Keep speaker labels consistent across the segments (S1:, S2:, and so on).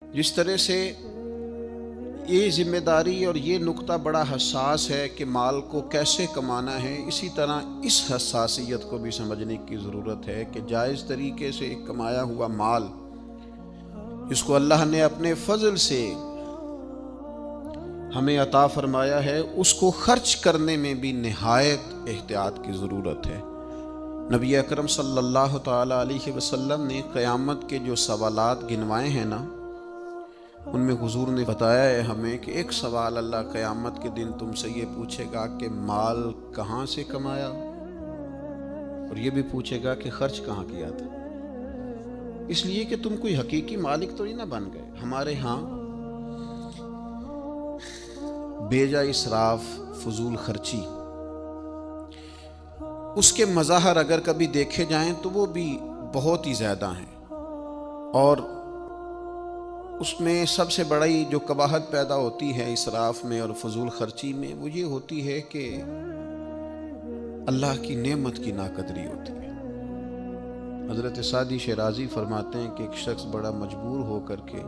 S1: جس طرح سے یہ ذمہ داری اور یہ نقطہ بڑا حساس ہے کہ مال کو کیسے کمانا ہے، اسی طرح اس حساسیت کو بھی سمجھنے کی ضرورت ہے کہ جائز طریقے سے کمایا ہوا مال جس کو اللہ نے اپنے فضل سے ہمیں عطا فرمایا ہے، اس کو خرچ کرنے میں بھی نہایت احتیاط کی ضرورت ہے۔ نبی اکرم صلی اللہ تعالی علیہ وسلم نے قیامت کے جو سوالات گنوائے ہیں نا، ان میں حضور نے بتایا ہے ہمیں کہ ایک سوال اللہ قیامت کے دن تم سے یہ پوچھے گا کہ مال کہاں سے کمایا، اور یہ بھی پوچھے گا کہ خرچ کہاں کیا تھا۔ اس لیے کہ تم کوئی حقیقی مالک تو نہیں نہ بن گئے۔ ہمارے ہاں بے جا اسراف، فضول خرچی، اس کے مظاہر اگر کبھی دیکھے جائیں تو وہ بھی بہت ہی زیادہ ہیں، اور اس میں سب سے بڑی جو قباحت پیدا ہوتی ہے اسراف میں اور فضول خرچی میں، وہ یہ ہوتی ہے کہ اللہ کی نعمت کی ناقدری ہوتی ہے۔ حضرت سعدی شیرازی فرماتے ہیں کہ ایک شخص بڑا مجبور ہو کر کے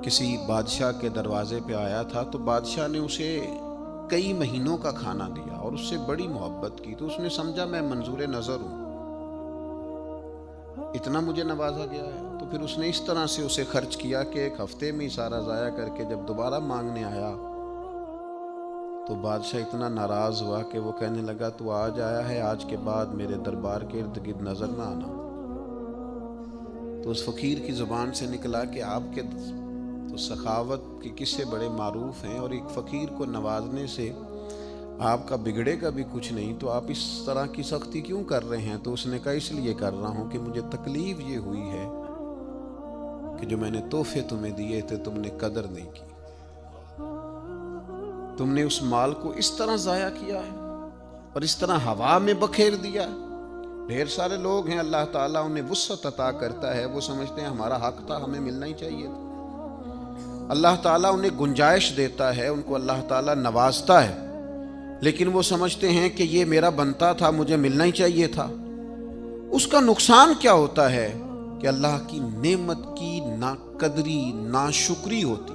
S1: کسی بادشاہ کے دروازے پہ آیا تھا، تو بادشاہ نے اسے کئی مہینوں کا کھانا دیا اور اس سے بڑی محبت کی، تو اس نے سمجھا میں منظور نظر ہوں، اتنا مجھے نوازا گیا ہے، تو پھر اس نے اس طرح سے اسے خرچ کیا کہ ایک ہفتے میں ہی سارا ضائع کر کے جب دوبارہ مانگنے آیا تو بادشاہ اتنا ناراض ہوا کہ وہ کہنے لگا تو آج آیا ہے، آج کے بعد میرے دربار کے ارد گرد نظر نہ آنا۔ تو اس فقیر کی زبان سے نکلا کہ آپ کے تو سخاوت کے قصے بڑے معروف ہیں، اور ایک فقیر کو نوازنے سے آپ کا بگڑے کا بھی کچھ نہیں، تو آپ اس طرح کی سختی کیوں کر رہے ہیں؟ تو اس نے کہا اس لیے کر رہا ہوں کہ مجھے تکلیف یہ ہوئی ہے کہ جو میں نے تحفے تمہیں دیے تھے تم نے قدر نہیں کی، تم نے اس مال کو اس طرح ضائع کیا ہے اور اس طرح ہوا میں بکھیر دیا۔ ڈھیر سارے لوگ ہیں اللہ تعالیٰ انہیں وسعت عطا کرتا ہے، وہ سمجھتے ہیں ہمارا حق تھا، ہمیں ملنا ہی چاہیے تھا۔ اللہ تعالیٰ انہیں گنجائش دیتا ہے، ان کو اللہ تعالیٰ نوازتا ہے، لیکن وہ سمجھتے ہیں کہ یہ میرا بنتا تھا، مجھے ملنا ہی چاہیے تھا۔ اس کا نقصان کیا ہوتا ہے کہ اللہ کی نعمت کی ناقدری، ناشکری ہوتی۔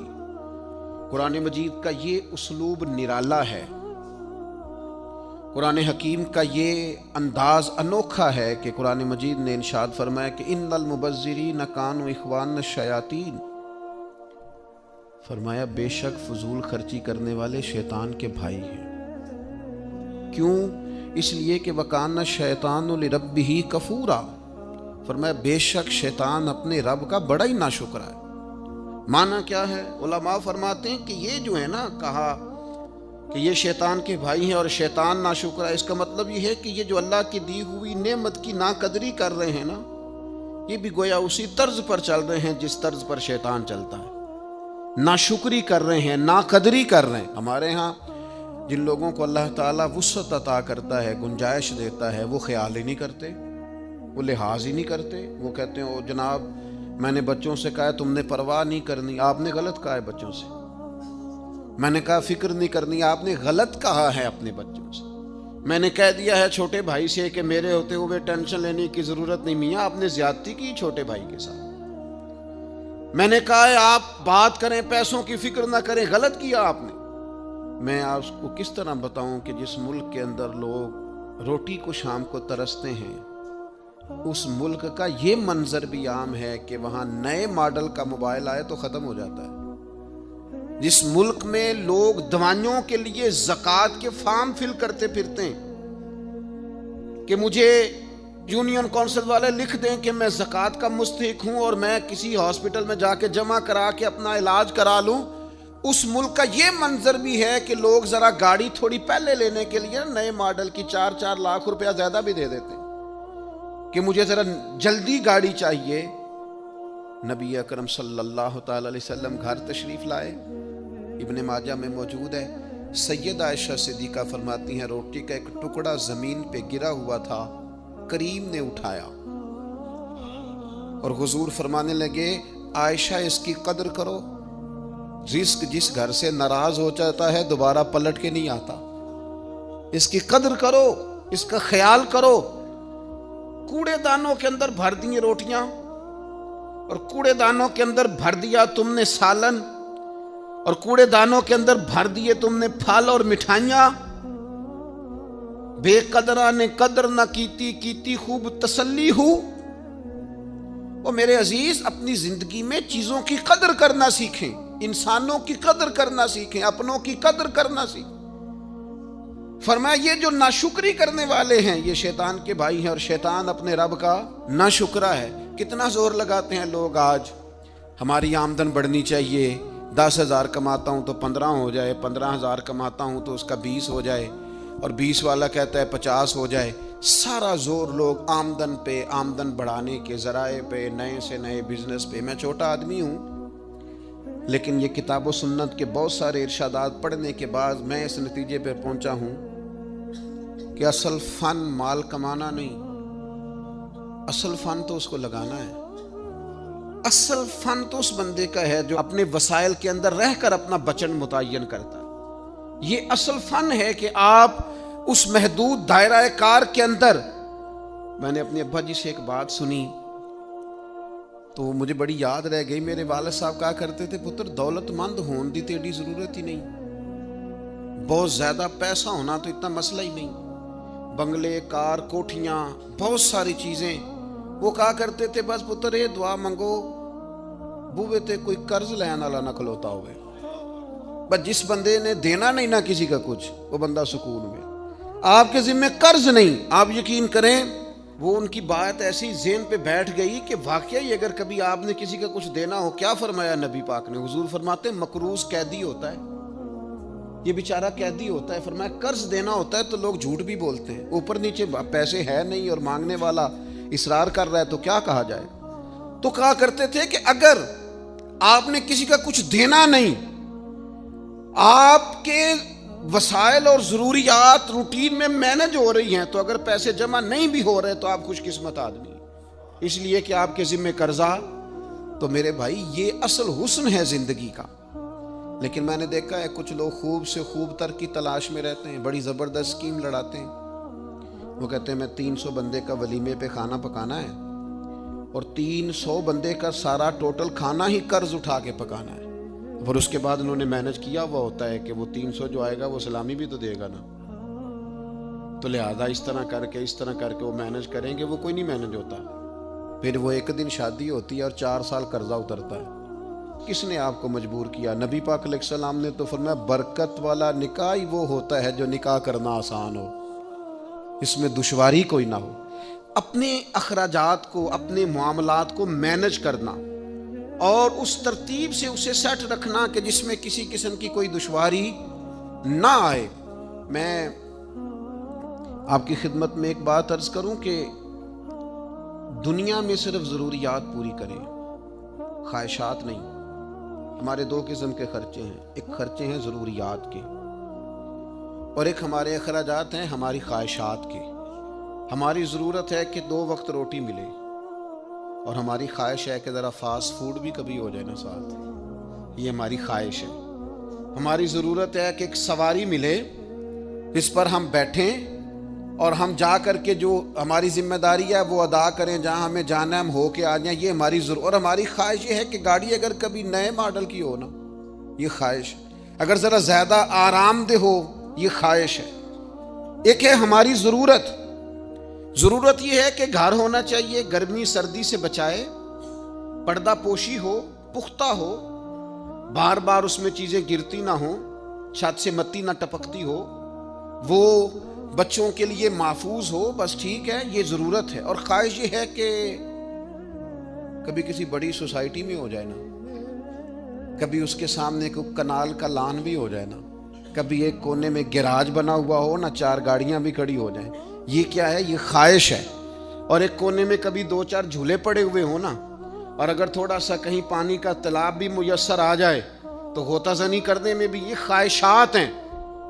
S1: قرآن مجید کا یہ اسلوب نرالا ہے، قرآن حکیم کا یہ انداز انوکھا ہے کہ قرآن مجید نے ارشاد فرمایا کہ ان المبذرین کانوا اخوان الشیاطین، فرمایا بے شک فضول خرچی کرنے والے شیطان کے بھائی ہیں۔ کیوں؟ اس لیے کہ وَكَانَ الشَّيْطَانُ لِرَبِّهِ كَفُورًا، فرمایا بے شک شیطان اپنے رب کا بڑا ہی ناشکرا ہے۔ معنی کیا ہے؟ علماء فرماتے ہیں کہ یہ جو ہے نا کہا کہ یہ شیطان کے بھائی ہیں اور شیطان ناشکرا ہے، اس کا مطلب یہ ہے کہ یہ جو اللہ کی دی ہوئی نعمت کی ناقدری کر رہے ہیں نا، یہ بھی گویا اسی طرز پر چل رہے ہیں جس طرز پر شیطان چلتا ہے، ناشکری کر رہے ہیں، ناقدری کر رہے ہیں۔ ہمارے ہاں جن لوگوں کو اللہ تعالیٰ وسعت عطا کرتا ہے، گنجائش دیتا ہے، وہ خیال ہی نہیں کرتے، وہ لحاظ ہی نہیں کرتے، وہ کہتے ہیں او جناب میں نے بچوں سے کہا ہے تم نے پرواہ نہیں کرنی، آپ نے غلط کہا ہے بچوں سے، میں نے کہا فکر نہیں کرنی، آپ نے غلط کہا ہے اپنے بچوں سے، میں نے کہہ دیا ہے چھوٹے بھائی سے کہ میرے ہوتے ہوئے ٹینشن لینے کی ضرورت نہیں، میاں آپ نے زیادتی کی چھوٹے بھائی کے ساتھ، میں نے کہا ہے آپ بات کریں پیسوں کی فکر نہ کریں، غلط کیا آپ نے۔ میں آپ کو کس طرح بتاؤں کہ جس ملک کے اندر لوگ روٹی کو شام کو ترستے ہیں، اس ملک کا یہ منظر بھی عام ہے کہ وہاں نئے ماڈل کا موبائل آئے تو ختم ہو جاتا ہے۔ جس ملک میں لوگ دوائیوں کے لیے زکوٰۃ کے فارم فل کرتے پھرتے ہیں کہ مجھے یونین کونسل والے لکھ دیں کہ میں زکوٰۃ کا مستحق ہوں اور میں کسی ہاسپٹل میں جا کے جمع کرا کے اپنا علاج کرا لوں، اس ملک کا یہ منظر بھی ہے کہ لوگ ذرا گاڑی تھوڑی پہلے لینے کے لیے نئے ماڈل کی 4 لاکھ روپیہ زیادہ بھی دے دیتے ہیں کہ مجھے ذرا جلدی گاڑی چاہیے۔ نبی اکرم صلی اللہ تعالی علیہ وسلم گھر تشریف لائے، ابن ماجہ میں موجود ہے، سید عائشہ صدیقہ فرماتی ہیں روٹی کا ایک ٹکڑا زمین پہ گرا ہوا تھا، کریم نے اٹھایا اور حضور فرمانے لگے عائشہ اس کی قدر کرو، رزق جس گھر سے ناراض ہو جاتا ہے دوبارہ پلٹ کے نہیں آتا، اس کی قدر کرو، اس کا خیال کرو۔ کوڑے دانوں کے اندر بھر دیں روٹیاں، اور کوڑے دانوں کے اندر بھر دیا تم نے سالن، اور کوڑے دانوں کے اندر بھر دیے تم نے پھل اور مٹھائیاں. بے قدرہ نے قدر نہ کیتی خوب تسلی ہو. اور میرے عزیز، اپنی زندگی میں چیزوں کی قدر کرنا سیکھیں، انسانوں کی قدر کرنا سیکھیں، اپنوں کی قدر کرنا سیکھیں. فرمایا یہ جو ناشکری کرنے والے ہیں یہ شیطان کے بھائی ہیں، اور شیطان اپنے رب کا ناشکرا ہے. کتنا زور لگاتے ہیں لوگ آج، ہماری آمدن بڑھنی چاہیے، 10,000 کماتا ہوں تو 15 ہو جائے، 15,000 کماتا ہوں تو اس کا 20 ہو جائے، اور 20 والا کہتا ہے 50 ہو جائے. سارا زور لوگ آمدن پہ، آمدن بڑھانے کے ذرائع پہ، نئے سے نئے بزنس پہ. میں چھوٹا آدمی ہوں، لیکن یہ کتاب و سنت کے بہت سارے ارشادات پڑھنے کے بعد میں اس نتیجے پہ پہنچا ہوں کہ اصل فن مال کمانا نہیں، اصل فن تو اس کو لگانا ہے. اصل فن تو اس بندے کا ہے جو اپنے وسائل کے اندر رہ کر اپنا بچن متعین کرتا ہے. یہ اصل فن ہے کہ آپ اس محدود دائرہ کار کے اندر. میں نے اپنے ابا جی سے ایک بات سنی تو مجھے بڑی یاد رہ گئی. میرے والد صاحب کہا کرتے تھے پتر دولت مند ہون دی تیری ضرورت ہی نہیں، بہت زیادہ پیسہ ہونا تو اتنا مسئلہ ہی نہیں. بنگلے، کار، کوٹھیاں، بہت ساری چیزیں. وہ کہا کرتے تھے بس پتر یہ دعا منگو بوے تے کوئی قرض لینے والا نہ کھلوتا ہوئے. بس جس بندے نے دینا نہیں نہ کسی کا کچھ، وہ بندہ سکون میں. آپ کے ذمہ قرض نہیں. آپ یقین کریں وہ ان کی بات ایسی ذہن پہ بیٹھ گئی کہ واقعی اگر کبھی آپ نے کسی کا کچھ دینا ہو. کیا فرمایا نبی پاک نے؟ حضور فرماتے ہیں مقروض قیدی ہوتا ہے، یہ بیچارہ قیدی ہوتا ہے. فرمایا قرض دینا ہوتا ہے تو لوگ جھوٹ بھی بولتے ہیں، اوپر نیچے پیسے ہے نہیں اور مانگنے والا اصرار کر رہا ہے تو کیا کہا جائے. تو کہا کرتے تھے کہ اگر آپ نے کسی کا کچھ دینا نہیں، آپ کے وسائل اور ضروریات روٹین میں مینج ہو رہی ہیں، تو اگر پیسے جمع نہیں بھی ہو رہے تو آپ خوش قسمت آدمی ہیں، اس لیے کہ آپ کے ذمہ قرضہ. تو میرے بھائی یہ اصل حسن ہے زندگی کا. لیکن میں نے دیکھا ہے کچھ لوگ خوب سے خوب تر کی تلاش میں رہتے ہیں، بڑی زبردست اسکیم لڑاتے ہیں. وہ کہتے ہیں میں 300 بندے کا ولیمے پہ کھانا پکانا ہے، اور 300 بندے کا سارا ٹوٹل کھانا ہی قرض اٹھا کے پکانا ہے. اور اس کے بعد انہوں نے مینج کیا ہوا ہوتا ہے کہ وہ 300 جو آئے گا وہ سلامی بھی تو دے گا نا، تو لہذا اس طرح کر کے وہ مینج کریں گے. وہ کوئی نہیں مینج ہوتا. پھر وہ ایک دن شادی ہوتی ہے اور 4 سال قرضہ اترتا ہے. کس نے آپ کو مجبور کیا؟ نبی پاک علیہ السلام نے تو فرمایا برکت والا نکاح ہی وہ ہوتا ہے جو نکاح کرنا آسان ہو، اس میں دشواری کوئی نہ ہو. اپنے اخراجات کو، اپنے معاملات کو مینج کرنا اور اس ترتیب سے اسے سیٹ رکھنا کہ جس میں کسی قسم کی کوئی دشواری نہ آئے. میں آپ کی خدمت میں ایک بات عرض کروں کہ دنیا میں صرف ضروریات پوری کریں، خواہشات نہیں. ہمارے 2 قسم کے خرچے ہیں، ایک خرچے ہیں ضروریات کے اور ایک ہمارے اخراجات ہیں ہماری خواہشات کے. ہماری ضرورت ہے کہ 2 وقت روٹی ملے، اور ہماری خواہش ہے کہ ذرا فاسٹ فوڈ بھی کبھی ہو جائے نا ساتھ. یہ ہماری خواہش ہے. ہماری ضرورت ہے کہ ایک سواری ملے جس پر ہم بیٹھیں اور ہم جا کر کے جو ہماری ذمہ داری ہے وہ ادا کریں، جہاں ہمیں جانا ہے ہم ہو کے آ جائیں. یہ ہماری ضرورت. اور ہماری خواہش یہ ہے کہ گاڑی اگر کبھی نئے ماڈل کی ہو نا، یہ خواہش. اگر ذرا زیادہ آرام دہ ہو، یہ خواہش ہے. ایک ہے ہماری ضرورت. ضرورت یہ ہے کہ گھر ہونا چاہیے، گرمی سردی سے بچائے، پردہ پوشی ہو، پختہ ہو، بار بار اس میں چیزیں گرتی نہ ہوں، چھت سے مٹی نہ ٹپکتی ہو، وہ بچوں کے لیے محفوظ ہو. بس ٹھیک ہے، یہ ضرورت ہے. اور خواہش یہ ہے کہ کبھی کسی بڑی سوسائٹی میں ہو جائے نا، کبھی اس کے سامنے کوئی کنال کا لان بھی ہو جائے نا، کبھی ایک کونے میں گیراج بنا ہوا ہو نا، 4 گاڑیاں بھی کھڑی ہو جائیں. یہ کیا ہے؟ یہ خواہش ہے. اور ایک کونے میں کبھی 2-4 جھولے پڑے ہوئے ہوں نا، اور اگر تھوڑا سا کہیں پانی کا تالاب بھی میسر آ جائے تو غوطہ زنی کرنے میں بھی. یہ خواہشات ہیں.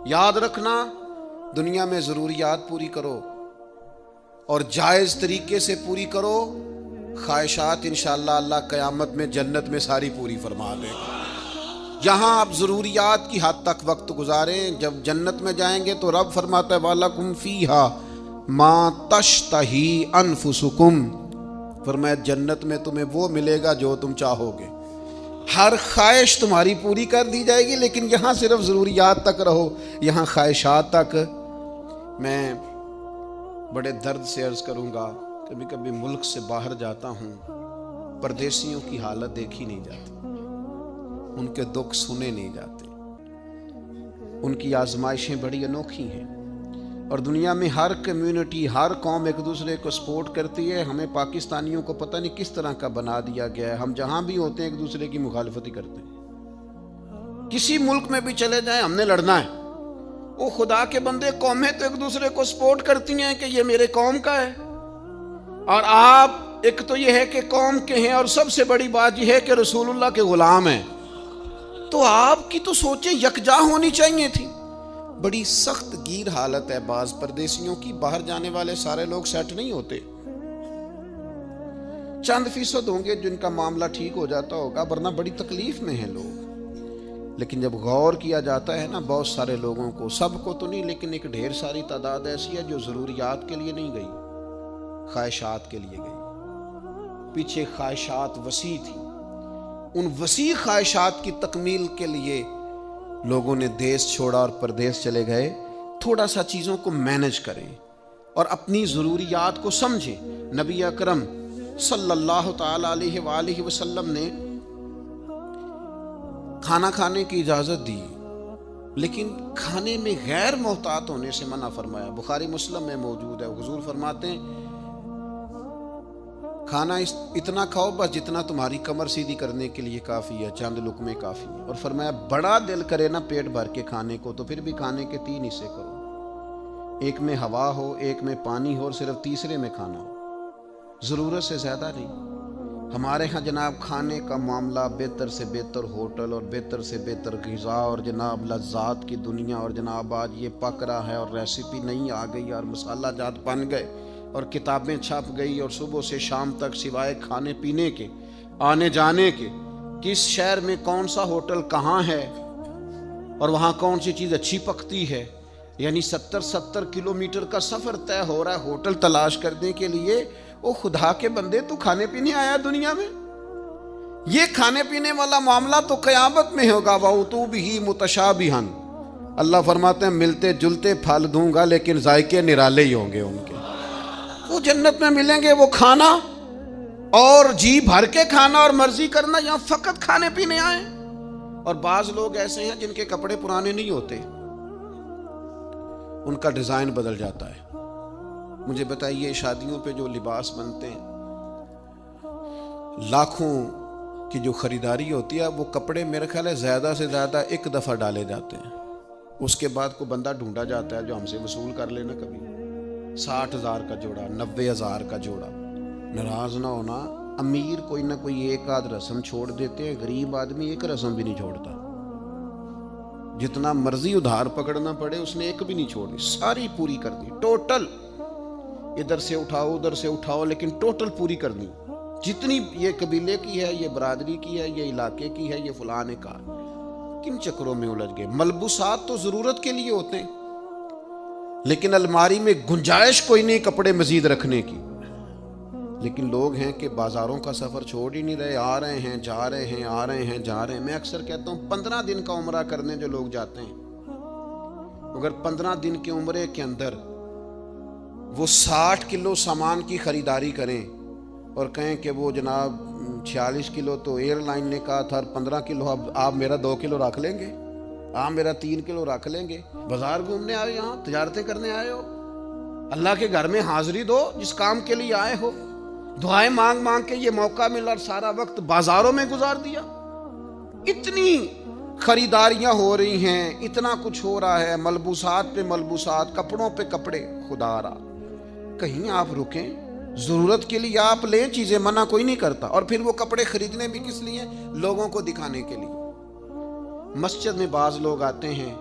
S1: یاد رکھنا دنیا میں ضروریات پوری کرو اور جائز طریقے سے پوری کرو. خواہشات انشاءاللہ اللہ قیامت میں جنت میں ساری پوری فرما دے گا. یہاں آپ ضروریات کی حد تک وقت گزاریں، جب جنت میں جائیں گے تو رب فرماتا ہے وَلَكُمْ فِيهَا مَا تَشْتَهِي أَنفُسُكُمْ فرمایا جنت میں تمہیں وہ ملے گا جو تم چاہو گے، ہر خواہش تمہاری پوری کر دی جائے گی، لیکن یہاں صرف ضروریات تک رہو، یہاں خواہشات تک۔ میں بڑے درد سے عرض کروں گا، کبھی کبھی ملک سے باہر جاتا ہوں، پردیسیوں کی حالت دیکھی نہیں جاتی، ان کے دکھ سنے نہیں جاتے، ان کی آزمائشیں بڑی انوکھی ہیں، اور دنیا میں ہر کمیونٹی، ہر قوم ایک دوسرے کو سپورٹ کرتی ہے۔ ہمیں پاکستانیوں کو پتہ نہیں کس طرح کا بنا دیا گیا ہے، ہم جہاں بھی ہوتے ہیں ایک دوسرے کی مخالفت ہی کرتے ہیں، کسی ملک میں بھی چلے جائیں ہم نے لڑنا ہے۔ وہ خدا کے بندے، قومیں تو ایک دوسرے کو سپورٹ کرتی ہیں کہ یہ میرے قوم کا ہے، اور آپ ایک تو یہ ہے کہ قوم کے ہیں، اور سب سے بڑی بات یہ ہے کہ رسول اللہ کے غلام ہیں، تو آپ کی تو سوچیں یکجا ہونی چاہیے تھی۔ بڑی سخت گیر حالت ہے بعض پردیسیوں کی، باہر جانے والے سارے لوگ سیٹ نہیں ہوتے، چند فیصد ہوں گے جن کا معاملہ ٹھیک ہو جاتا ہوگا، ورنہ بڑی تکلیف میں ہیں لوگ۔ لیکن جب غور کیا جاتا ہے نا، بہت سارے لوگوں کو، سب کو تو نہیں لیکن ایک ڈھیر ساری تعداد ایسی ہے جو ضروریات کے لیے نہیں گئی، خواہشات کے لیے گئی۔ پیچھے خواہشات وسیع تھی، ان وسیع خواہشات کی تکمیل کے لیے لوگوں نے دیس چھوڑا اور پردیس چلے گئے۔ تھوڑا سا چیزوں کو مینج کریں اور اپنی ضروریات کو سمجھیں۔ نبی اکرم صلی اللہ تعالی علیہ وآلہ وسلم نے کھانا کھانے کی اجازت دی، لیکن کھانے میں غیر محتاط ہونے سے منع فرمایا۔ بخاری مسلم میں موجود ہے، حضور فرماتے ہیں کھانا اتنا کھاؤ بس جتنا تمہاری کمر سیدھی کرنے کے لیے کافی ہے، چند لقمے کافی ہے، اور فرمایا بڑا دل کرے نا پیٹ بھر کے کھانے کو تو پھر بھی کھانے کے 3 حصے کرو، ایک میں ہوا ہو، ایک میں پانی ہو، اور صرف تیسرے میں کھانا ہو، ضرورت سے زیادہ نہیں۔ ہمارے ہاں جناب کھانے کا معاملہ، بہتر سے بہتر ہوٹل اور بہتر سے بہتر غذا اور جناب لذات کی دنیا، اور جناب آج یہ پک رہا ہے اور ریسیپی نہیں آ گئی اور مسالہ جات بن گئے اور کتابیں چھپ گئی، اور صبح سے شام تک سوائے کھانے پینے کے، آنے جانے کے، کس شہر میں کون سا ہوٹل کہاں ہے اور وہاں کون سی چیز اچھی پکتی ہے، یعنی 70 کلومیٹر کا سفر طے ہو رہا ہے ہوٹل تلاش کرنے کے لیے۔ او خدا کے بندے، تو کھانے پینے آیا دنیا میں؟ یہ کھانے پینے والا معاملہ تو قیامت میں ہوگا۔ وَأُتُوا بِهِ مُتَشَابِهًا، اللہ فرماتے ہیں ملتے جلتے پھل دوں گا لیکن ذائقے نرالے ہی ہوں گے ان کے۔ وہ جنت میں ملیں گے وہ کھانا، اور جی بھر کے کھانا اور مرضی کرنا، یہاں فقط کھانے پینے آئے۔ اور بعض لوگ ایسے ہیں جن کے کپڑے پرانے نہیں ہوتے، ان کا ڈیزائن بدل جاتا ہے۔ مجھے بتائیے شادیوں پہ جو لباس بنتے ہیں، لاکھوں کی جو خریداری ہوتی ہے، وہ کپڑے میرے خیال ہے زیادہ سے زیادہ ایک دفعہ ڈالے جاتے ہیں، اس کے بعد کوئی بندہ ڈھونڈا جاتا ہے جو ہم سے وصول کر لینا کبھی 60,000 کا جوڑا، 90,000 کا جوڑا۔ ناراض نہ ہونا، امیر کوئی نہ کوئی ایک آدھ رسم چھوڑ دیتے ہیں، غریب آدمی ایک رسم بھی نہیں چھوڑتا، جتنا مرضی ادھار پکڑنا پڑے اس نے ایک بھی نہیں چھوڑی، ساری پوری کر دی، ٹوٹل ادھر سے اٹھاؤ ادھر سے اٹھاؤ، لیکن ٹوٹل پوری کرنی، جتنی یہ قبیلے کی ہے، یہ برادری کی ہے، یہ علاقے کی ہے، یہ فلانے کا۔ کن چکروں میں الجھ گئے؟ ملبوسات تو ضرورت کے لیے ہوتے ہیں، لیکن الماری میں گنجائش کوئی نہیں کپڑے مزید رکھنے کی۔ لیکن لوگ ہیں کہ بازاروں کا سفر چھوڑ ہی نہیں رہے، آ رہے ہیں جا رہے ہیں، آ رہے ہیں جا رہے ہیں۔ میں اکثر کہتا ہوں 15 دن کا عمرہ کرنے جو لوگ جاتے ہیں، اگر 15 دن کے عمرے کے اندر وہ 60 کلو سامان کی خریداری کریں اور کہیں کہ وہ جناب 46 کلو تو ایئر لائن نے کہا تھا، اور 15 کلو اب آپ میرا 2 کلو رکھ لیں گے، آپ میرا 3 کلو رکھ لیں گے۔ بازار گھومنے آئے، یہاں تجارتیں کرنے آئے ہو، اللہ کے گھر میں حاضری دو جس کام کے لیے آئے ہو۔ دعائیں مانگ مانگ کے یہ موقع ملا اور سارا وقت بازاروں میں گزار دیا۔ اتنی خریداریاں ہو رہی ہیں، اتنا کچھ ہو رہا ہے، ملبوسات پہ ملبوسات، کپڑوں پہ کپڑے۔ خدا را کہیں آپ رکیں، ضرورت کے لیے آپ لیں چیزیں، منع کوئی نہیں کرتا، اور پھر وہ کپڑے خریدنے بھی کس لیے؟ لوگوں کو دکھانے کے لیے۔ مسجد میں بعض لوگ آتے ہیں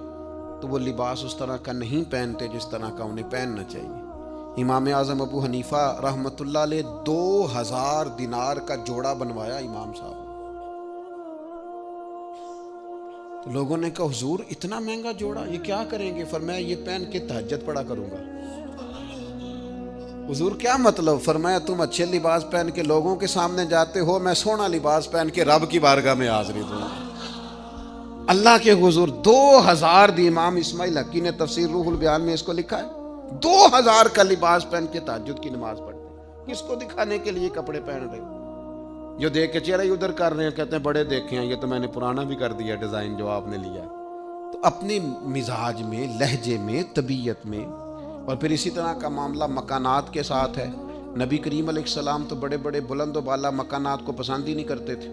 S1: تو وہ لباس اس طرح کا نہیں پہنتے جس طرح کا انہیں پہننا چاہیے۔ امام اعظم ابو حنیفہ رحمۃ اللہ علیہ 2000 دینار کا جوڑا بنوایا امام صاحب، تو لوگوں نے کہا حضور اتنا مہنگا جوڑا یہ کیا کریں گے؟ فرمایا یہ پہن کے تہجد پڑھا کروں گا۔ حضور کیا مطلب؟ فرمایا تم اچھے لباس پہن کے لوگوں کے سامنے جاتے ہو، میں سونا لباس پہن کے رب کی بارگاہ میں حاضری دوں اللہ کے حضور۔ 2000 دی امام اسماعیل حقی نے تفسیر روح البیان میں اس کو لکھا ہے، 2000 کا لباس پہن کے تہجد کی نماز پڑھتے، کس کو دکھانے کے لیے کپڑے پہن رہے؟ جو دیکھ کے چہرہ ادھر کر رہے ہیں، کہتے ہیں بڑے دیکھے ہیں، یہ تو میں نے پرانا بھی کر دیا ڈیزائن جو آپ نے لیا۔ تو اپنے مزاج میں، لہجے میں، طبیعت میں، اور پھر اسی طرح کا معاملہ مکانات کے ساتھ ہے۔ نبی کریم علیہ السلام تو بڑے بڑے بلند و بالا مکانات کو پسند ہی نہیں کرتے تھے،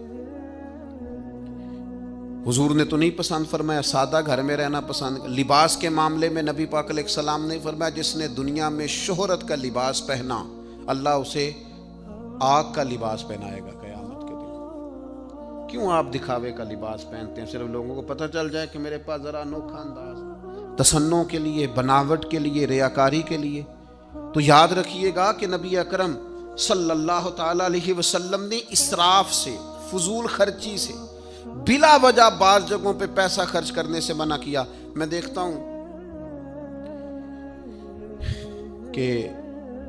S1: حضور نے تو نہیں پسند فرمایا، سادہ گھر میں رہنا پسند۔ لباس کے معاملے میں نبی پاک علیہ السلام نے فرمایا جس نے دنیا میں شہرت کا لباس پہنا، اللہ اسے آگ کا لباس پہنائے گا قیامت کے دن۔ کیوں آپ دکھاوے کا لباس پہنتے ہیں؟ صرف لوگوں کو پتہ چل جائے کہ میرے پاس ذرا انوکھا انداز، تصنع کے لیے، بناوٹ کے لیے، ریاکاری کے لیے۔ تو یاد رکھیے گا کہ نبی اکرم صلی اللہ تعالی علیہ وسلم نے اسراف سے، فضول خرچی سے، بلا وجہ بعض جگہوں پہ پیسہ خرچ کرنے سے منع کیا۔ میں دیکھتا ہوں کہ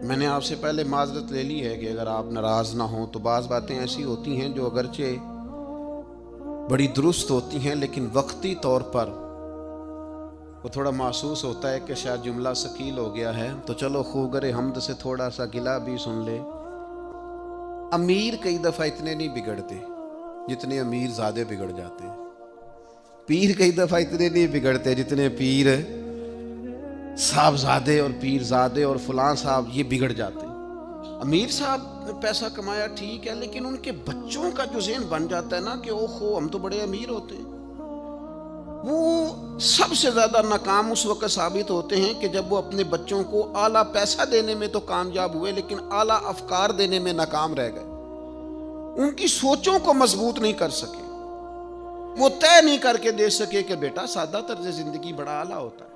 S1: میں نے آپ سے پہلے معذرت لے لی ہے کہ اگر آپ ناراض نہ ہوں تو بعض باتیں ایسی ہوتی ہیں جو اگرچہ بڑی درست ہوتی ہیں لیکن وقتی طور پر وہ تھوڑا محسوس ہوتا ہے کہ شاید جملہ ثقیل ہو گیا ہے، تو چلو خوگر حمد سے تھوڑا سا گلہ بھی سن لے۔ امیر کئی دفعہ اتنے نہیں بگڑتے جتنے امیر زادے بگڑ جاتے ہیں، پیر کئی دفعہ اتنے نہیں بگڑتے جتنے پیر صاحب زادے اور پیر زادے اور فلاں صاحب یہ بگڑ جاتے ہیں۔ امیر صاحب نے پیسہ کمایا ٹھیک ہے، لیکن ان کے بچوں کا جو ذہن بن جاتا ہے نا کہ اوہو ہم تو بڑے امیر ہوتے ہیں، وہ سب سے زیادہ ناکام اس وقت ثابت ہوتے ہیں کہ جب وہ اپنے بچوں کو اعلیٰ پیسہ دینے میں تو کامیاب ہوئے لیکن اعلیٰ افکار دینے میں ناکام رہ گئے، ان کی سوچوں کو مضبوط نہیں کر سکے، وہ طے نہیں کر کے دے سکے کہ بیٹا سادہ طرز زندگی بڑا اعلیٰ ہوتا ہے۔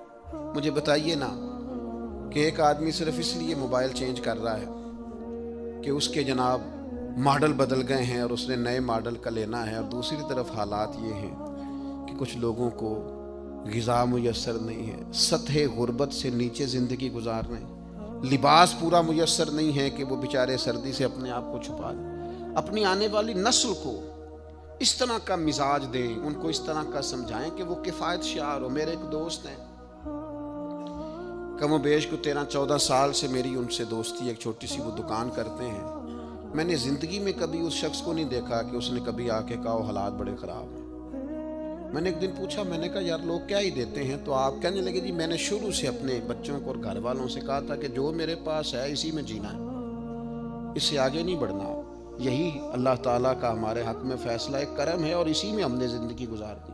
S1: مجھے بتائیے نا کہ ایک آدمی صرف اس لیے موبائل چینج کر رہا ہے کہ اس کے جناب ماڈل بدل گئے ہیں اور اس نے نئے ماڈل کا لینا ہے، اور دوسری طرف حالات یہ ہیں کہ کچھ لوگوں کو غذا میسر نہیں ہے، سطح غربت سے نیچے زندگی گزار رہے ہیں، لباس پورا میسر نہیں ہے کہ وہ بیچارے سردی سے اپنے آپ کو چھپا لیں۔ اپنی آنے والی نسل کو اس طرح کا مزاج دیں، ان کو اس طرح کا سمجھائیں کہ وہ کفایت شعار ہو۔ میرے ایک دوست ہیں، کم و بیش کو 13-14 سال سے میری ان سے دوستی، ایک چھوٹی سی وہ دکان کرتے ہیں۔ میں نے زندگی میں کبھی اس شخص کو نہیں دیکھا کہ اس نے کبھی آ کے کہا حالات بڑے خراب ہیں۔ میں نے ایک دن پوچھا، میں نے کہا یار لوگ کیا ہی دیتے ہیں؟ تو آپ کہنے لگے جی میں نے شروع سے اپنے بچوں کو اور گھر والوں سے کہا تھا کہ جو میرے پاس ہے اسی میں جینا ہے، اس سے آگے نہیں بڑھنا، یہی اللہ تعالیٰ کا ہمارے حق میں فیصلہ ایک کرم ہے اور اسی میں ہم نے زندگی گزار دی۔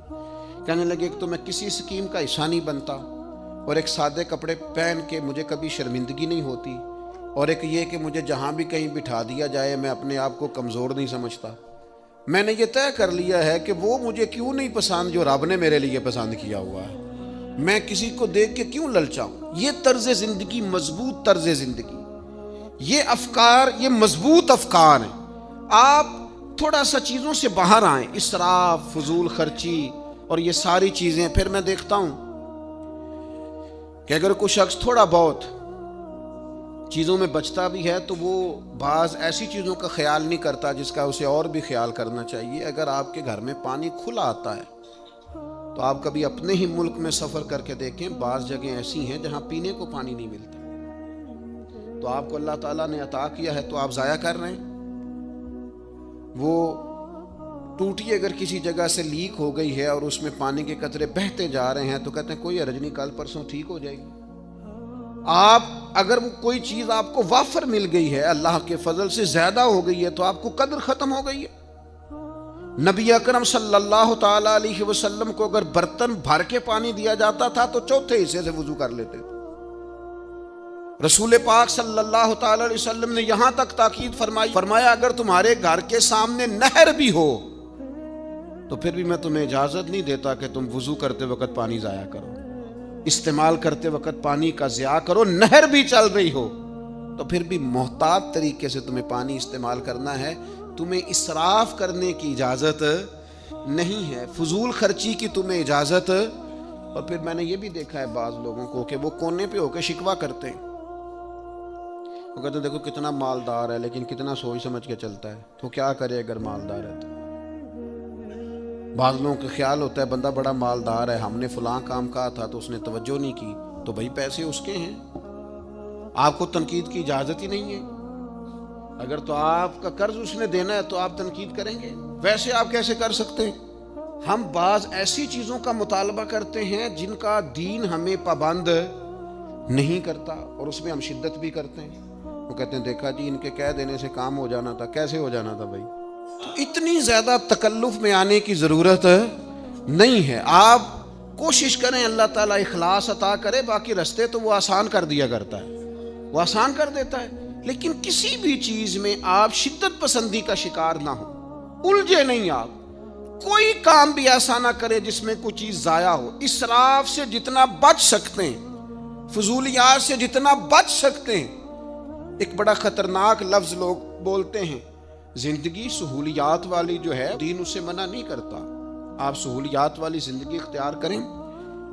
S1: کہنے لگے کہ تو میں کسی اسکیم کا حصہ نہیں بنتا، اور ایک سادے کپڑے پہن کے مجھے کبھی شرمندگی نہیں ہوتی، اور ایک یہ کہ مجھے جہاں بھی کہیں بٹھا دیا جائے میں اپنے آپ کو کمزور نہیں سمجھتا۔ میں نے یہ طے کر لیا ہے کہ وہ مجھے کیوں نہیں پسند جو رب نے میرے لیے پسند کیا ہوا ہے، میں کسی کو دیکھ کے کیوں للچاؤں۔ یہ طرز زندگی مضبوط طرز زندگی، یہ افکار، یہ مضبوط افکار ہیں۔ آپ تھوڑا سا چیزوں سے باہر آئیں، اسراف، فضول خرچی اور یہ ساری چیزیں۔ پھر میں دیکھتا ہوں کہ اگر کوئی شخص تھوڑا بہت چیزوں میں بچتا بھی ہے تو وہ بعض ایسی چیزوں کا خیال نہیں کرتا جس کا اسے اور بھی خیال کرنا چاہیے۔ اگر آپ کے گھر میں پانی کھلا آتا ہے تو آپ کبھی اپنے ہی ملک میں سفر کر کے دیکھیں، بعض جگہیں ایسی ہیں جہاں پینے کو پانی نہیں ملتا، تو آپ کو اللہ تعالیٰ نے عطا کیا ہے تو آپ ضائع کر رہے ہیں۔ وہ ٹوٹی اگر کسی جگہ سے لیک ہو گئی ہے اور اس میں پانی کے قطرے بہتے جا رہے ہیں تو کہتے ہیں کوئی حرج نہیں، کل پرسوں ٹھیک ہو جائے گی۔ آپ اگر کوئی چیز آپ کو وافر مل گئی ہے، اللہ کے فضل سے زیادہ ہو گئی ہے، تو آپ کو قدر ختم ہو گئی ہے۔ نبی اکرم صلی اللہ تعالی علیہ وسلم کو اگر برتن بھر کے پانی دیا جاتا تھا تو چوتھے حصے سے وضو کر لیتے تھے۔ رسول پاک صلی اللہ تعالی علیہ وسلم نے یہاں تک تاکید فرمایا اگر تمہارے گھر کے سامنے نہر بھی ہو تو پھر بھی میں تمہیں اجازت نہیں دیتا کہ تم وضو کرتے وقت پانی ضائع کرو، استعمال کرتے وقت پانی کا ضیاع کرو۔ نہر بھی چل رہی ہو تو پھر بھی محتاط طریقے سے تمہیں پانی استعمال کرنا ہے، تمہیں اسراف کرنے کی اجازت نہیں ہے، فضول خرچی کی تمہیں اجازت۔ اور پھر میں نے یہ بھی دیکھا ہے بعض لوگوں کو کہ وہ کونے پہ ہو کے شکوہ کرتے ہیں وہ کہتے ہیں دیکھو کتنا مالدار ہے لیکن کتنا سوچ سمجھ کے چلتا ہے، تو کیا کرے اگر مالدار ہے تو۔ بعض لوگوں کا خیال ہوتا ہے بندہ بڑا مالدار ہے، ہم نے فلاں کام کہا تھا تو اس نے توجہ نہیں کی، تو بھائی پیسے اس کے ہیں، آپ کو تنقید کی اجازت ہی نہیں ہے۔ اگر تو آپ کا قرض اس نے دینا ہے تو آپ تنقید کریں گے، ویسے آپ کیسے کر سکتے ہیں؟ ہم بعض ایسی چیزوں کا مطالبہ کرتے ہیں جن کا دین ہمیں پابند نہیں کرتا، اور اس میں ہم شدت بھی کرتے ہیں۔ وہ کہتے ہیں دیکھا جی ان کے کہہ دینے سے کام ہو جانا تھا، کیسے ہو جانا تھا بھائی؟ تو اتنی زیادہ تکلف میں آنے کی ضرورت نہیں ہے۔ آپ کوشش کریں اللہ تعالیٰ اخلاص عطا کرے، باقی رستے تو وہ آسان کر دیا کرتا ہے، وہ آسان کر دیتا ہے، لیکن کسی بھی چیز میں آپ شدت پسندی کا شکار نہ ہو، الجھے نہیں۔ آپ کوئی کام بھی ایسا نہ کرے جس میں کوئی چیز ضائع ہو۔ اسراف سے جتنا بچ سکتے ہیں، فضولیات سے جتنا بچ سکتے ہیں۔ ایک بڑا خطرناک لفظ لوگ بولتے ہیں، زندگی سہولیات والی جو ہے دین اسے منع نہیں کرتا، آپ سہولیات والی زندگی اختیار کریں،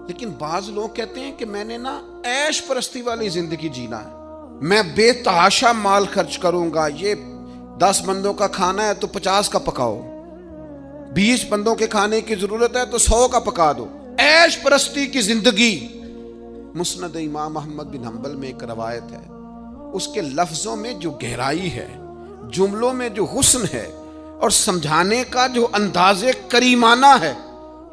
S1: لیکن بعض لوگ کہتے ہیں کہ میں نے نا عیش پرستی والی زندگی جینا ہے، میں بے تحاشا مال خرچ کروں گا، یہ 10 بندوں کا کھانا ہے تو 50 کا پکاؤ، 20 بندوں کے کھانے کی ضرورت ہے تو 100 کا پکا دو۔ عیش پرستی کی زندگی۔ مسند امام احمد بن حنبل میں ایک روایت ہے، اس کے لفظوں میں جو گہرائی ہے، جملوں میں جو حسن ہے، اور سمجھانے کا جو انداز کریمانہ ہے۔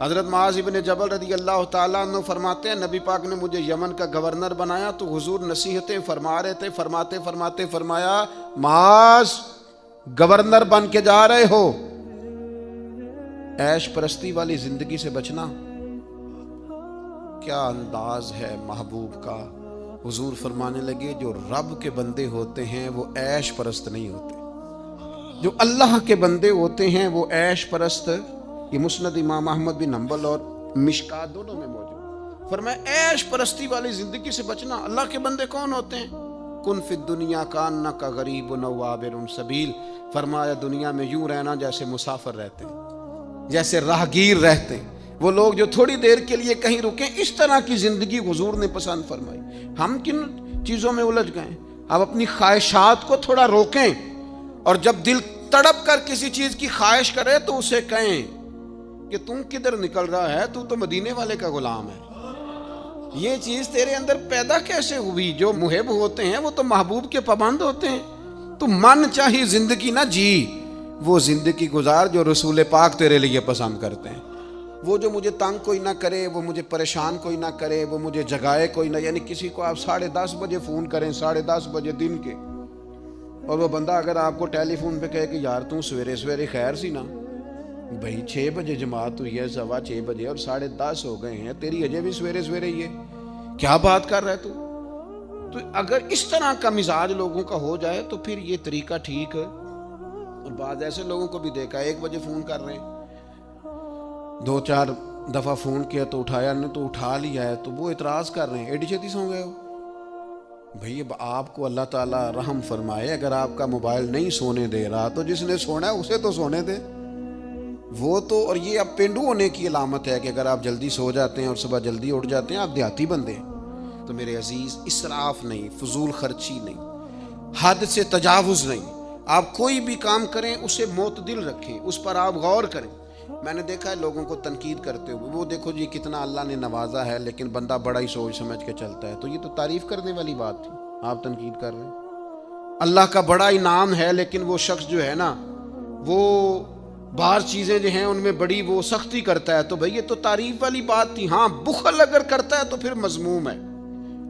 S1: حضرت معاذ بن جبل رضی اللہ تعالیٰ عنہ فرماتے ہیں نبی پاک نے مجھے یمن کا گورنر بنایا تو حضور نصیحتیں فرما رہے تھے، فرماتے فرماتے فرمایا معاذ گورنر بن کے جا رہے ہو، عیش پرستی والی زندگی سے بچنا۔ کیا انداز ہے محبوب کا۔ حضور فرمانے لگے جو رب کے بندے ہوتے ہیں وہ عیش پرست نہیں ہوتے، جو اللہ کے بندے ہوتے ہیں وہ عیش پرست۔ یہ مسند امام احمد بن حنبل اور مشکات دونوں میں موجود۔ فرمایا عیش پرستی والی زندگی سے بچنا۔ اللہ کے بندے کون ہوتے ہیں؟ کن فی الدنیا کانک غریب و عابر سبیل۔ فرمایا دنیا میں یوں رہنا جیسے مسافر رہتے ہیں، جیسے راہگیر رہتے ہیں، وہ لوگ جو تھوڑی دیر کے لیے کہیں رکیں، اس طرح کی زندگی حضور نے پسند فرمائی۔ ہم کن چیزوں میں الجھ گئے؟ اب اپنی خواہشات کو تھوڑا روکیں، اور جب دل تڑپ کر کسی چیز کی خواہش کرے تو اسے کہیں کہ تم کدھر نکل رہا ہے، تو مدینے والے کا غلام ہے۔ یہ چیز تیرے اندر پیدا کیسے ہوئی؟ جو محب ہوتے ہیں وہ تو محبوب کے پابند ہوتے ہیں۔ تو من چاہی زندگی نہ جی، وہ زندگی گزار جو رسول پاک تیرے لیے پسند کرتے ہیں۔ وہ جو مجھے تنگ کوئی نہ کرے، وہ مجھے پریشان کوئی نہ کرے، وہ مجھے جگائے کوئی نہ، یعنی کسی کو آپ 10:30 بجے فون کریں، 10:30 بجے دن کے، اور وہ بندہ اگر آپ کو ٹیلی فون پہ کہے کہ یار تم سویرے سویرے خیر سی نا، بھائی 6 بجے جماعت ہوئی ہے، 6:15 بجے اور 10:30 ہو گئے ہیں، تیری اجے بھی سویرے سویرے ہی ہے، کیا بات کر رہا ہے تو اگر اس طرح کا مزاج لوگوں کا ہو جائے تو پھر یہ طریقہ ٹھیک ہے۔ اور بعض ایسے لوگوں کو بھی دیکھا 1 بجے فون کر رہے ہیں، 2-4 دفعہ فون کیا تو اٹھایا نہیں، تو اٹھا لیا ہے تو وہ اعتراض کر رہے ہیں ایڈی چھتی سو گئے ہو۔ بھئی اب آپ کو اللہ تعالیٰ رحم فرمائے، اگر آپ کا موبائل نہیں سونے دے رہا تو جس نے سونا ہے اسے تو سونے دے وہ تو۔ اور یہ اب پینڈو ہونے کی علامت ہے کہ اگر آپ جلدی سو جاتے ہیں اور صبح جلدی اٹھ جاتے ہیں، آپ دیہاتی بندے ہیں۔ تو میرے عزیز، اسراف نہیں، فضول خرچی نہیں، حد سے تجاوز نہیں۔ آپ کوئی بھی کام کریں اسے معتدل رکھیں، اس پر آپ غور کریں۔ میں نے دیکھا ہے لوگوں کو تنقید کرتے ہوئے، وہ دیکھو جی کتنا اللہ نے نوازا ہے لیکن بندہ بڑا ہی سوچ سمجھ کے چلتا ہے، تو یہ تو تعریف کرنے والی بات تھی، آپ تنقید کر رہے ہیں۔ اللہ کا بڑا انعام ہے لیکن وہ شخص جو ہے نا، وہ بعض چیزیں جو ہیں ان میں بڑی وہ سختی کرتا ہے، تو بھئی یہ تو تعریف والی بات تھی۔ ہاں بخل اگر کرتا ہے تو پھر مذموم ہے،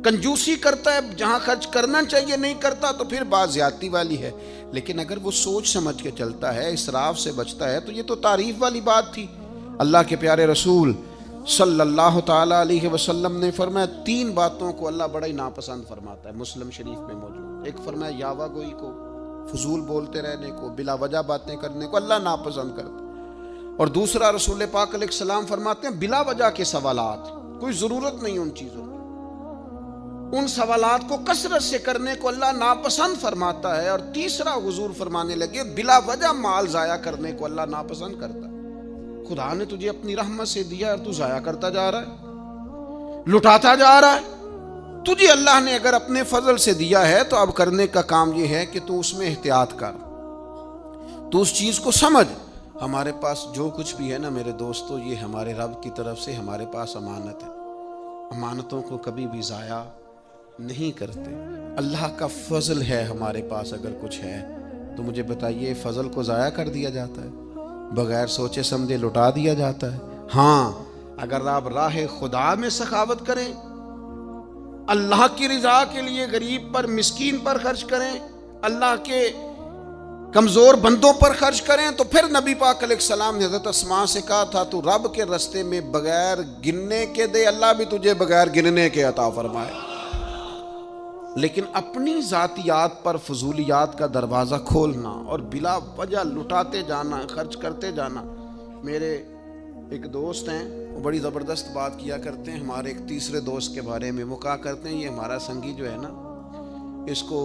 S1: کنجوسی کرتا ہے جہاں خرچ کرنا چاہیے نہیں کرتا تو پھر بات زیادتی والی ہے، لیکن اگر وہ سوچ سمجھ کے چلتا ہے، اسراف سے بچتا ہے، تو یہ تو تعریف والی بات تھی۔ اللہ کے پیارے رسول صلی اللہ تعالیٰ علیہ وسلم نے فرمایا 3 باتوں کو اللہ بڑا ہی ناپسند فرماتا ہے، مسلم شریف میں موجود۔ ایک فرمایا یاوا گوئی کو، فضول بولتے رہنے کو، بلا وجہ باتیں کرنے کو اللہ ناپسند کرتا، اور دوسرا رسول پاک علیہ السلام فرماتے ہیں بلا وجہ کے سوالات، کوئی ضرورت نہیں ان چیزوں کی، ان سوالات کو کثرت سے کرنے کو اللہ ناپسند فرماتا ہے۔ اور تیسرا حضور فرمانے لگے بلا وجہ مال ضائع کرنے کو اللہ ناپسند کرتا ہے۔ خدا نے تجھے اپنی رحمت سے دیا اور تو ضائع کرتا جا رہا ہے، لٹاتا جا رہا ہے، تجھے اللہ نے اگر اپنے فضل سے دیا ہے تو اب کرنے کا کام یہ ہے کہ تو اس میں احتیاط کر، تو اس چیز کو سمجھ۔ ہمارے پاس جو کچھ بھی ہے نا میرے دوستو، یہ ہمارے رب کی طرف سے ہمارے پاس امانت ہے، امانتوں کو کبھی بھی ضائع نہیں کرتے۔ اللہ کا فضل ہے ہمارے پاس، اگر کچھ ہے تو مجھے بتائیے فضل کو ضائع کر دیا جاتا ہے؟ بغیر سوچے سمجھے لٹا دیا جاتا ہے؟ ہاں، اگر آپ راہ خدا میں سخاوت کریں، اللہ کی رضا کے لیے غریب پر، مسکین پر خرچ کریں، اللہ کے کمزور بندوں پر خرچ کریں، تو پھر نبی پاک علیہ السلام نے حضرت اسماء سے کہا تھا تو رب کے رستے میں بغیر گننے کے دے، اللہ بھی تجھے بغیر گننے کے عطا فرمائے۔ لیکن اپنی ذاتیات پر فضولیات کا دروازہ کھولنا اور بلا وجہ لٹاتے جانا، خرچ کرتے جانا۔ میرے ایک دوست ہیں، وہ بڑی زبردست بات کیا کرتے ہیں ہمارے ایک تیسرے دوست کے بارے میں۔ وہ کہا کرتے ہیں یہ ہمارا سنگی جو ہے نا، اس کو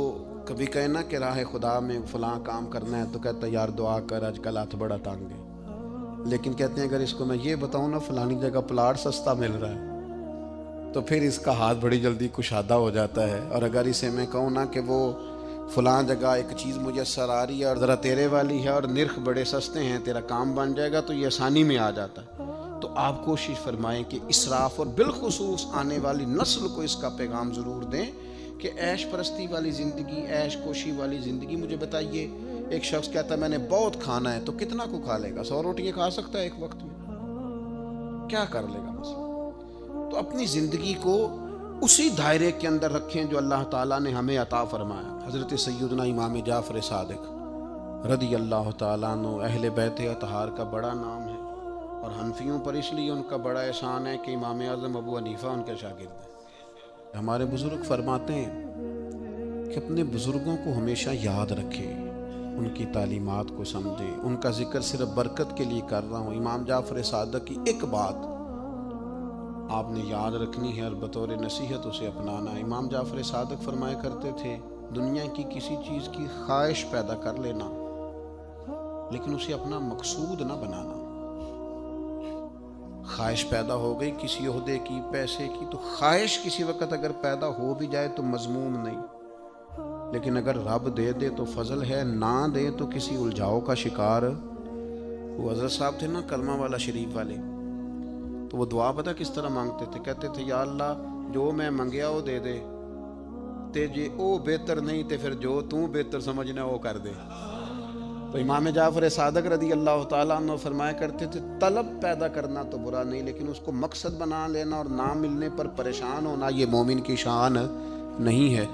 S1: کبھی کہے نا کہ راہ خدا میں فلاں کام کرنا ہے تو کہتا ہے یار دعا کر، آج کل ہاتھ بڑا تانگ ہے۔ لیکن کہتے ہیں اگر اس کو میں یہ بتاؤں نا فلانی جگہ پلاٹ سستا مل رہا ہے تو پھر اس کا ہاتھ بڑی جلدی کشادہ ہو جاتا ہے۔ اور اگر اسے میں کہوں نا کہ وہ فلاں جگہ ایک چیز میسر آ رہی ہے اور ذرا تیرے والی ہے اور نرخ بڑے سستے ہیں، تیرا کام بن جائے گا، تو یہ آسانی میں آ جاتا ہے۔ تو آپ کوشش فرمائیں کہ اسراف اور بالخصوص آنے والی نسل کو اس کا پیغام ضرور دیں کہ عیش پرستی والی زندگی، عیش کوشی والی زندگی۔ مجھے بتائیے ایک شخص کہتا ہے میں نے بہت کھانا ہے، تو کتنا کو کھا لے گا؟ 100 روٹیاں کھا سکتا ہے ایک وقت میں؟ کیا کر لے گا مثلا؟ تو اپنی زندگی کو اسی دائرے کے اندر رکھیں جو اللہ تعالیٰ نے ہمیں عطا فرمایا۔ حضرت سیدنا امام جعفر صادق رضی اللہ تعالیٰ عنہ اہل بیت اطہار کا بڑا نام ہے، اور حنفیوں پر اس لیے ان کا بڑا احسان ہے کہ امام اعظم ابو حنیفہ ان کے شاگرد ہیں۔ ہمارے بزرگ فرماتے ہیں کہ اپنے بزرگوں کو ہمیشہ یاد رکھے، ان کی تعلیمات کو سمجھے۔ ان کا ذکر صرف برکت کے لیے کر رہا ہوں۔ امام جعفر صادق کی ایک بات آپ نے یاد رکھنی ہے اور بطور نصیحت اسے اپنانا ہے۔ امام جعفر صادق فرمایا کرتے تھے دنیا کی کسی چیز کی خواہش پیدا کر لینا، لیکن اسے اپنا مقصود نہ بنانا۔ خواہش پیدا ہو گئی کسی عہدے کی، پیسے کی، تو خواہش کسی وقت اگر پیدا ہو بھی جائے تو مذموم نہیں، لیکن اگر رب دے دے تو فضل ہے، نہ دے تو کسی الجھاؤ کا شکار۔ وہ حضرت صاحب تھے نا کلمہ والا شریف والے، تو وہ دعا پتہ کس طرح مانگتے تھے؟ کہتے تھے یا اللہ جو میں منگیا وہ دے دے، تے جے او بہتر نہیں تے پھر جو تو بہتر سمجھنا وہ کر دے۔ تو امام جعفر صادق رضی اللہ تعالیٰ عنہ فرمایا کرتے تھے طلب پیدا کرنا تو برا نہیں، لیکن اس کو مقصد بنا لینا اور نہ ملنے پر پریشان ہونا یہ مومن کی شان نہیں ہے۔